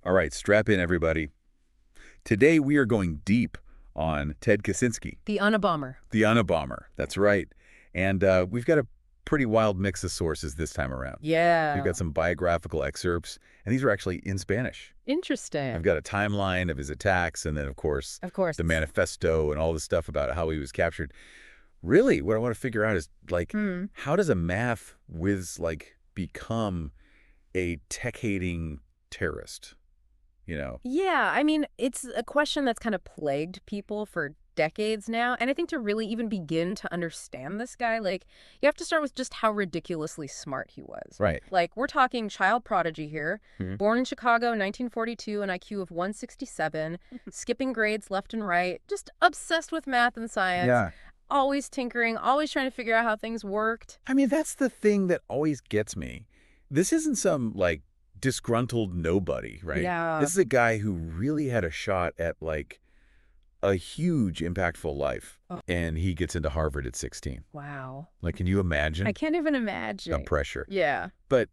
All right, strap in, everybody. Today we are going deep on Ted Kaczynski. The Unabomber. The Unabomber, that's right. And we've got a pretty wild mix of sources this time around. Yeah. We've got some biographical excerpts, and these are actually in Spanish. Interesting. I've got a timeline of his attacks, and then, of course, the manifesto and all the stuff about how he was captured. Really, what I want to figure out is, how does a math whiz, become a tech-hating terrorist? You know? Yeah, I mean, it's a question that's kind of plagued people for decades now. And I think to really even begin to understand this guy, you have to start with just how ridiculously smart he was. Right. We're talking child prodigy here. Born in Chicago in 1942, an IQ of 167, skipping grades left and right, just obsessed with math and science. Yeah. Always tinkering, always trying to figure out how things worked. I mean, that's the thing that always gets me. This isn't some, disgruntled nobody, right? Yeah. This is a guy who really had a shot at, a huge, impactful life. Oh. And he gets into Harvard at 16. Wow. Can you imagine? I can't even imagine. The pressure. Yeah. But,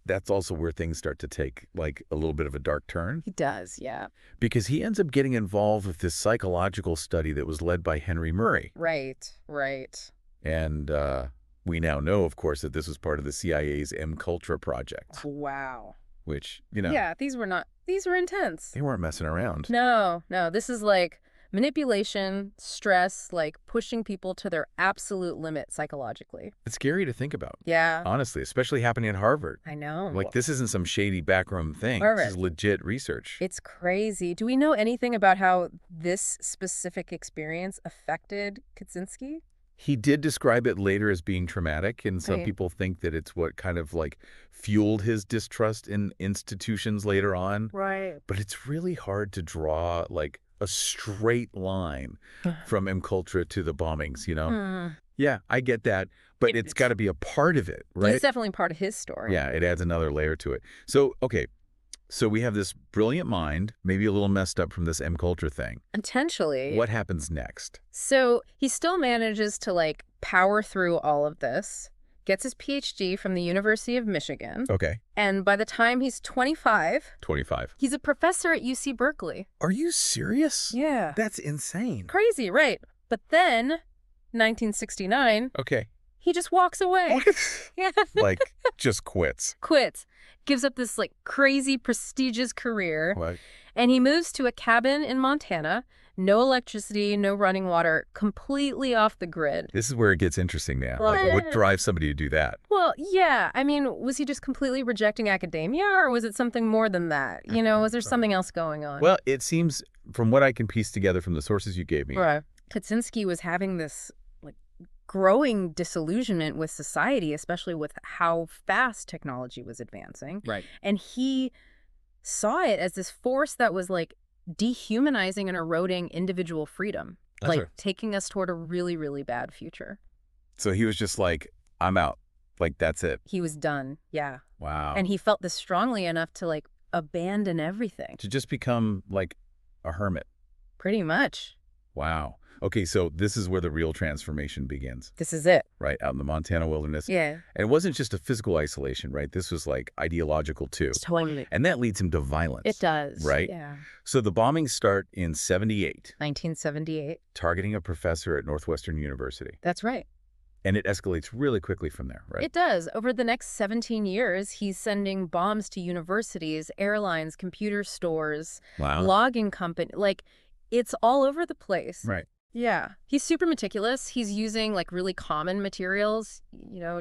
that's also where things start to take, a little bit of a dark turn. He does, yeah. Because he ends up getting involved with this psychological study that was led by Henry Murray. Right, right. And we now know, of course, that this was part of the CIA's MKUltra project. Wow. Which, Yeah, these were intense. They weren't messing around. No. This is manipulation, stress, pushing people to their absolute limit psychologically. It's scary to think about. Yeah. Honestly, especially happening at Harvard. I know. This isn't some shady backroom thing. Harvard. This is legit research. It's crazy. Do we know anything about how this specific experience affected Kaczynski? He did describe it later as being traumatic, and some Right. people think that it's what kind of fueled his distrust in institutions later on. Right. But it's really hard to draw a straight line from MKUltra to the bombings, Yeah, I get that, but it's got to be a part of it, right? It's definitely part of his story. Yeah, it adds another layer to it. So, okay, so we have this brilliant mind, maybe a little messed up from this MKUltra thing. Potentially. What happens next? So he still manages to power through all of this, gets his PhD from the University of Michigan. Okay. And by the time he's 25, 25. he's a professor at UC Berkeley. Are you serious? Yeah. That's insane. Crazy, right? But then, 1969, Okay. he just walks away. Yeah. Just quits. Quits. Gives up this crazy prestigious career. What? And he moves to a cabin in Montana. No electricity, no running water, completely off the grid. This is where it gets interesting now. What drives somebody to do that? Well, yeah. I mean, was he just completely rejecting academia, or was it something more than that? Was there something else going on? Well, it seems, from what I can piece together from the sources you gave me. Right. Kaczynski was having this growing disillusionment with society, especially with how fast technology was advancing. Right. And he saw it as this force that was dehumanizing and eroding individual freedom, That's right. taking us toward a really, really bad future. So he was just I'm out. That's it. He was done. Yeah. Wow. And he felt this strongly enough to abandon everything. To just become a hermit. Pretty much. Wow. Okay, so this is where the real transformation begins. This is it. Right, out in the Montana wilderness. Yeah. And it wasn't just a physical isolation, right? This was ideological too. Totally. And that leads him to violence. It does. Right? Yeah. So the bombings start in 78. 1978. Targeting a professor at Northwestern University. That's right. And it escalates really quickly from there, right? It does. Over the next 17 years, he's sending bombs to universities, airlines, computer stores, logging company. It's all over the place. Right. Yeah. He's super meticulous. He's using really common materials,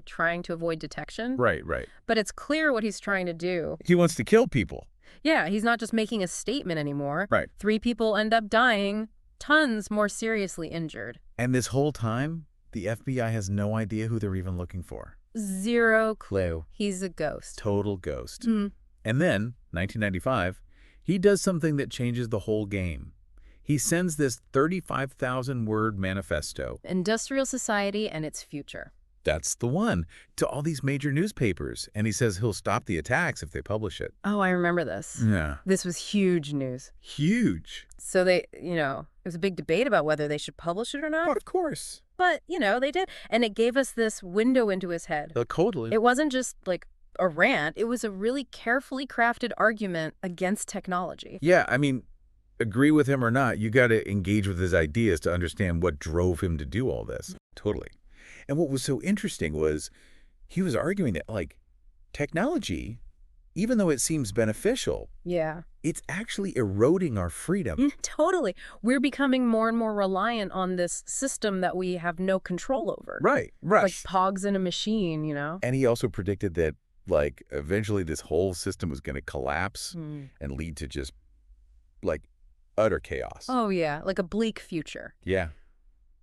trying to avoid detection. Right. But it's clear what he's trying to do. He wants to kill people. Yeah. He's not just making a statement anymore. Right. 3 people end up dying, tons more seriously injured. And this whole time, the FBI has no idea who they're even looking for. Zero clue. He's a ghost. Total ghost. Mm. And then, 1995, he does something that changes the whole game. He sends this 35,000-word manifesto. Industrial society and its future. That's the one. To all these major newspapers. And he says he'll stop the attacks if they publish it. Oh, I remember this. Yeah. This was huge news. Huge. So they, it was a big debate about whether they should publish it or not. Well, of course. But, they did. And it gave us this window into his head. Totally. It wasn't just, a rant. It was a really carefully crafted argument against technology. Yeah, I mean, agree with him or not, you got to engage with his ideas to understand what drove him to do all this. Totally. And what was so interesting was he was arguing that, like, technology, even though it seems beneficial, it's actually eroding our freedom. Totally. We're becoming more and more reliant on this system that we have no control over. Right. Like pogs in a machine, you know? And he also predicted that, like, eventually this whole system was going to collapse and lead to just, like, utter chaos. Oh, yeah. Like a bleak future. Yeah.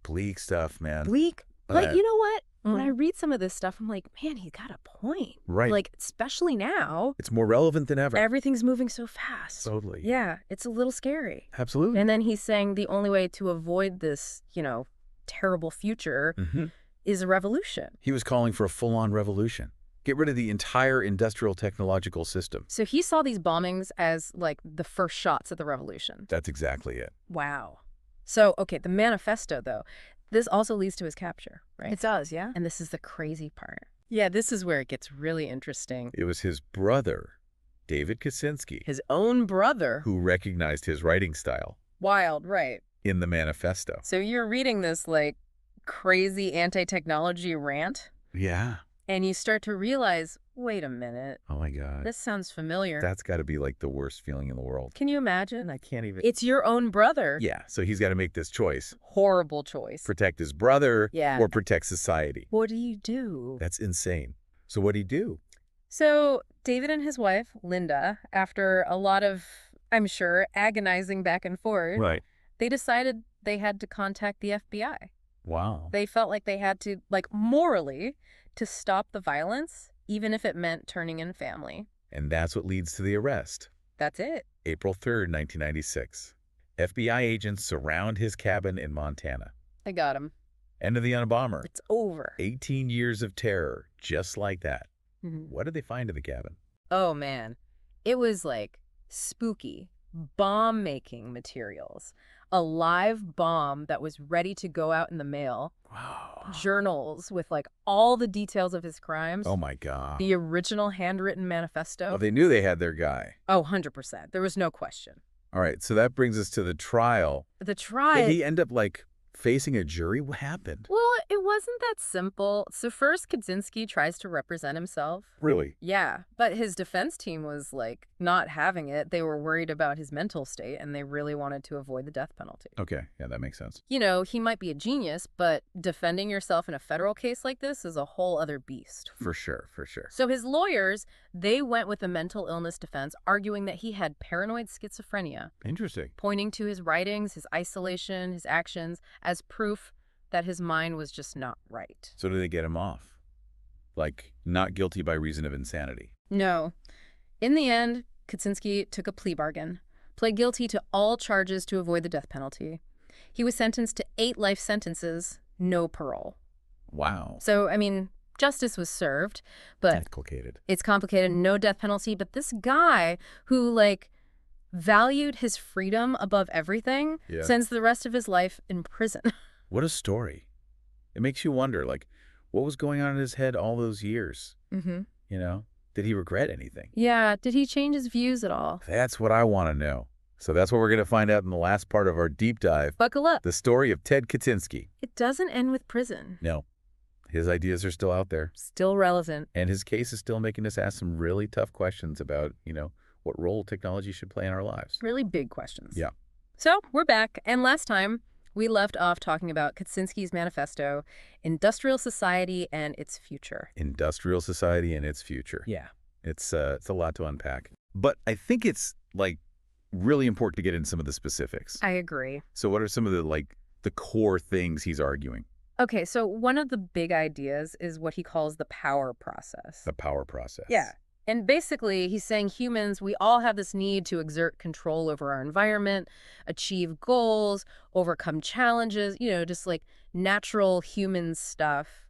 Bleak stuff, man. Bleak? Like, you know what? When I read some of this stuff, I'm like, man, he got a point. Right. Like, especially now. It's more relevant than ever. Everything's moving so fast. Totally. Yeah, it's a little scary. Absolutely. And then he's saying the only way to avoid this, you know, terrible future is a revolution. He was calling for a full-on revolution. Get rid of the entire industrial technological system. So he saw these bombings as, like, the first shots at the revolution. That's exactly it. Wow. So, okay, the manifesto, though, this also leads to his capture, right? It does, yeah. And this is the crazy part. Yeah, this is where it gets really interesting. It was his brother, David Kaczynski, His own brother. who recognized his writing style Wild, right. in the manifesto. So you're reading this, like, crazy anti-technology rant, Yeah. and you start to realize, wait a minute, Oh, my God. this sounds familiar. That's got to be, like, the worst feeling in the world. Can you imagine? I can't even... It's your own brother. Yeah, so he's got to make this choice. Horrible choice. Protect his brother Yeah. or protect society. What do you do? That's insane. So what'd he do? So David and his wife, Linda, after a lot of, I'm sure, agonizing back and forth, Right. they decided they had to contact the FBI. Wow. They felt like they had to, like, morally, to stop the violence, even if it meant turning in family. And that's what leads to the arrest. That's it. April 3rd, 1996. FBI agents surround his cabin in Montana. They got him. End of the Unabomber. It's over. 18 years of terror, just like that. What did they find in the cabin? Oh, man. It was, like, spooky, bomb-making materials. A live bomb that was ready to go out in the mail. Wow. Journals with, like, all the details of his crimes. Oh, my God. The original handwritten manifesto. Oh, they knew they had their guy. Oh, 100%. There was no question. All right, so that brings us to the trial. The trial... Did he end up, like, facing a jury? What happened? Well, it wasn't that simple. So first, Kaczynski tries to represent himself. Really? Yeah, but his defense team was, like, not having it. They were worried about his mental state, and they really wanted to avoid the death penalty. Okay, yeah, that makes sense. You know, he might be a genius, but defending yourself in a federal case like this is a whole other beast. For sure, for sure. So his lawyers, they went with a mental illness defense, arguing that he had paranoid schizophrenia, Interesting. pointing to his writings, his isolation, his actions, as proof that his mind was just not right. So did they get him off? Like, not guilty by reason of insanity? No. In the end, Kaczynski took a plea bargain, pled guilty to all charges to avoid the death penalty. He was sentenced to 8 life sentences, no parole. Wow. So, I mean, justice was served, but Complicated. it's complicated, no death penalty. But this guy who, like, valued his freedom above everything spends the rest of his life in prison. What a story. It makes you wonder, like, what was going on in his head all those years? Mm-hmm. You know? Did he regret anything? Yeah. Did he change his views at all? That's what I want to know. So that's what we're going to find out in the last part of our deep dive. Buckle up. The story of Ted Kaczynski. It doesn't end with prison. No. His ideas are still out there. Still relevant. And his case is still making us ask some really tough questions about, you know, what role technology should play in our lives. Really big questions. Yeah. So we're back. And last time, we left off talking about Kaczynski's manifesto, Industrial Society and Its Future. Industrial society and its future. Yeah. It's a lot to unpack. But I think it's, like, really important to get into some of the specifics. I agree. So what are some of the, like, the core things he's arguing? Okay, so one of the big ideas is what he calls the power process. The power process. Yeah. And basically, he's saying humans, we all have this need to exert control over our environment, achieve goals, overcome challenges, you know, just like natural human stuff.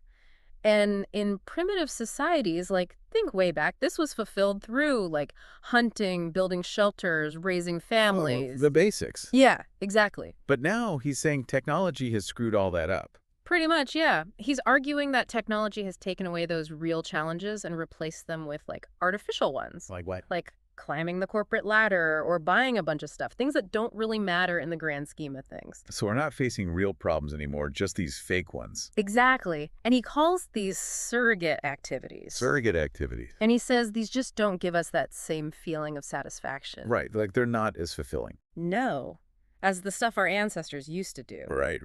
And in primitive societies, like, think way back, this was fulfilled through, like, hunting, building shelters, raising families. The basics. Yeah, exactly. But now he's saying technology has screwed all that up. Pretty much, yeah. He's arguing that technology has taken away those real challenges and replaced them with, like, artificial ones. Like what? Like climbing the corporate ladder or buying a bunch of stuff. Things that don't really matter in the grand scheme of things. So we're not facing real problems anymore, just these fake ones. Exactly. And he calls these surrogate activities. Surrogate activities. And he says these just don't give us that same feeling of satisfaction. Right. Like they're not as fulfilling. No. As the stuff our ancestors used to do. Right.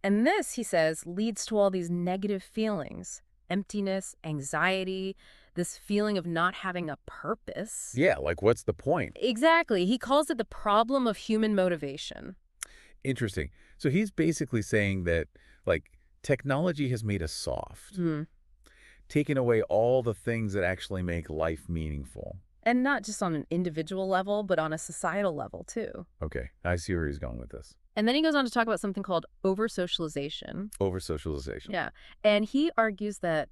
And this, he says, leads to all these negative feelings. Emptiness, anxiety, this feeling of not having a purpose. Yeah, like what's the point? Exactly. He calls it the problem of human motivation. Interesting. So he's basically saying that, like, technology has made us soft, taken away all the things that actually make life meaningful. And not just on an individual level, but on a societal level, too. Okay, I see where he's going with this. And then he goes on to talk about something called over-socialization. Over-socialization. Yeah. And he argues that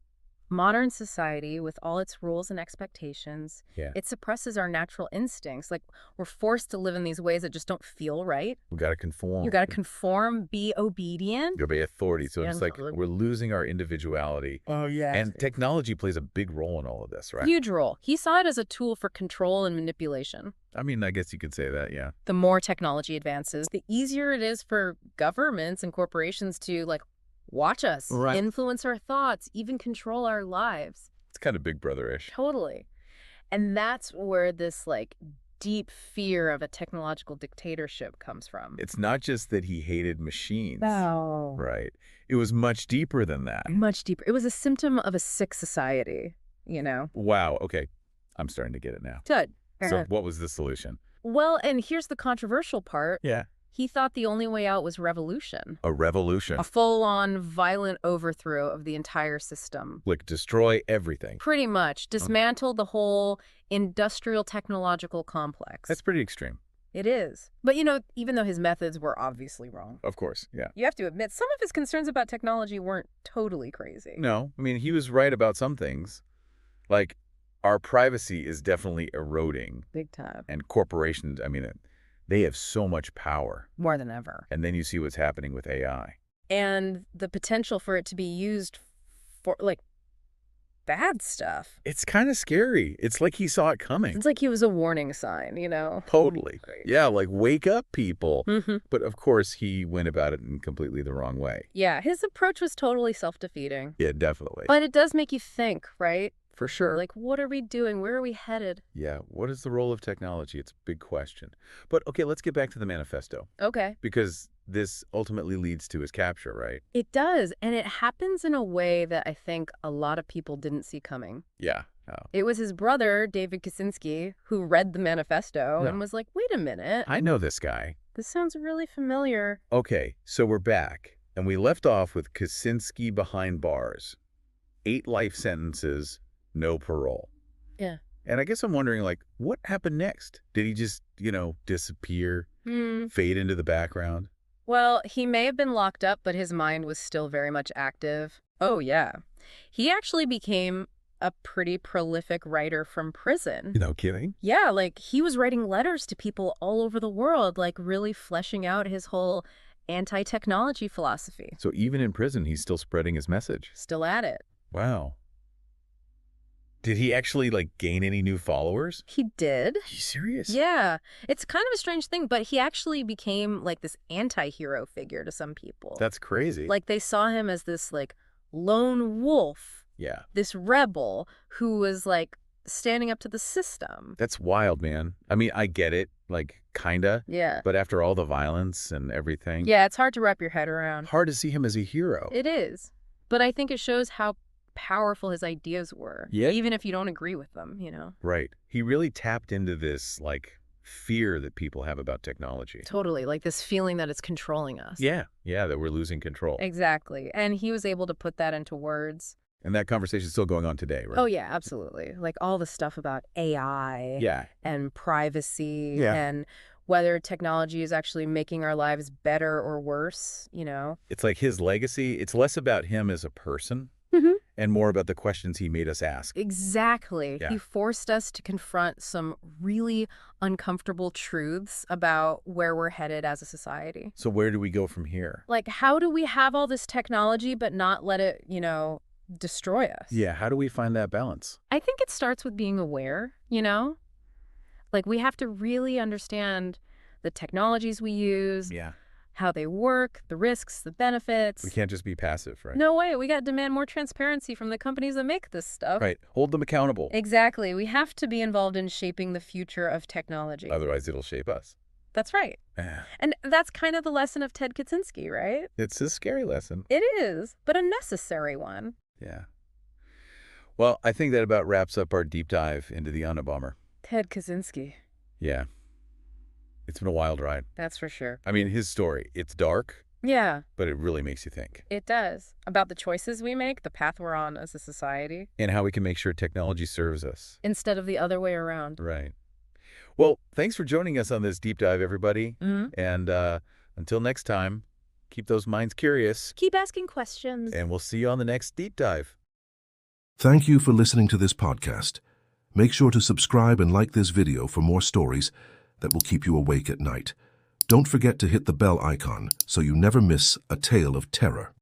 modern society, with all its rules and expectations, it suppresses our natural instincts. Like, we're forced to live in these ways that just don't feel right. We got to conform. You got to conform, be obedient. You obey authority. So it's like we're losing our individuality. Oh, yeah. And technology plays a big role in all of this, right? Huge role. He saw it as a tool for control and manipulation. I mean, I guess you could say that, yeah. The more technology advances, the easier it is for governments and corporations to, like, watch us, influence our thoughts, even control our lives. It's kind of Big Brother-ish. Totally. And that's where this, like, deep fear of a technological dictatorship comes from. It's not just that he hated machines. No. Right. It was much deeper than that. Much deeper. It was a symptom of a sick society, you know? Wow. Okay. I'm starting to get it now. Good. So what was the solution? Well, and here's the controversial part. Yeah. He thought the only way out was revolution. A revolution. A full-on violent overthrow of the entire system. Like destroy everything. Pretty much. Dismantle the whole industrial technological complex. That's pretty extreme. It is. But, you know, even though his methods were obviously wrong. Of course, yeah. You have to admit, some of his concerns about technology weren't totally crazy. No, I mean, he was right about some things. Like, our privacy is definitely eroding. Big time. And corporations, I mean, they have so much power. More than ever. And then you see what's happening with AI. And the potential for it to be used for, like, bad stuff. It's kind of scary. It's like he saw it coming. It's like he was a warning sign, you know? Totally. Great. Yeah, like, wake up, people. But, of course, he went about it in completely the wrong way. Yeah, his approach was totally self-defeating. Yeah, definitely. But it does make you think, right? For sure. Like, what are we doing? Where are we headed? Yeah, what is the role of technology? It's a big question. But, okay, let's get back to the manifesto. Okay. Because this ultimately leads to his capture, right? It does, and it happens in a way that I think a lot of people didn't see coming. Yeah. Oh. It was his brother, Ted Kaczynski, who read the manifesto and was like, wait a minute. I know this guy. This sounds really familiar. Okay, so we're back, and we left off with Kaczynski behind bars. 8 life sentences, no parole. Yeah. And I guess I'm wondering, like, what happened next? Did he just, disappear, fade into the background? Well, he may have been locked up, but his mind was still very much active. Oh, yeah. He actually became a pretty prolific writer from prison. No kidding? Yeah, like, he was writing letters to people all over the world, like, really fleshing out his whole anti-technology philosophy. So even in prison, he's still spreading his message? Still at it. Wow. Did he actually, like, gain any new followers? He did. Are you serious? Yeah. It's kind of a strange thing, but he actually became, like, this anti-hero figure to some people. That's crazy. Like, they saw him as this, like, lone wolf. Yeah. This rebel who was, like, standing up to the system. That's wild, man. I mean, I get it, like, kinda. Yeah. But after all the violence and everything. Yeah, it's hard to wrap your head around. Hard to see him as a hero. It is. But I think it shows how powerful his ideas were. Yeah. Even if you don't agree with them, you know? Right. He really tapped into this, like, fear that people have about technology. Totally. Like this feeling that it's controlling us. Yeah. Yeah, that we're losing control. Exactly. And he was able to put that into words. And that conversation is still going on today, right? Oh, yeah, absolutely. Like all the stuff about AI and privacy and whether technology is actually making our lives better or worse, you know? It's like his legacy, it's less about him as a person And more about the questions he made us ask. Exactly. Yeah. He forced us to confront some really uncomfortable truths about where we're headed as a society. So where do we go from here? Like, how do we have all this technology but not let it, destroy us? Yeah, how do we find that balance? I think it starts with being aware, Like, we have to really understand the technologies we use, Yeah. how they work, the risks, the benefits. We can't just be passive, right? No way. We got to demand more transparency from the companies that make this stuff. Right. Hold them accountable. Exactly. We have to be involved in shaping the future of technology. Otherwise, it'll shape us. That's right. And that's kind of the lesson of Ted Kaczynski, right? It's a scary lesson. It is, but a necessary one. Yeah. Well, I think that about wraps up our deep dive into the Unabomber. Ted Kaczynski. Yeah. It's been a wild ride. That's for sure. I mean, his story, it's dark. Yeah. But it really makes you think. It does. About the choices we make, the path we're on as a society. And how we can make sure technology serves us. Instead of the other way around. Right. Well, thanks for joining us on this deep dive, everybody. Mm-hmm. And until next time, keep those minds curious. Keep asking questions. And we'll see you on the next deep dive. Thank you for listening to this podcast. Make sure to subscribe and like this video for more stories that will keep you awake at night. Don't forget to hit the bell icon so you never miss a tale of terror.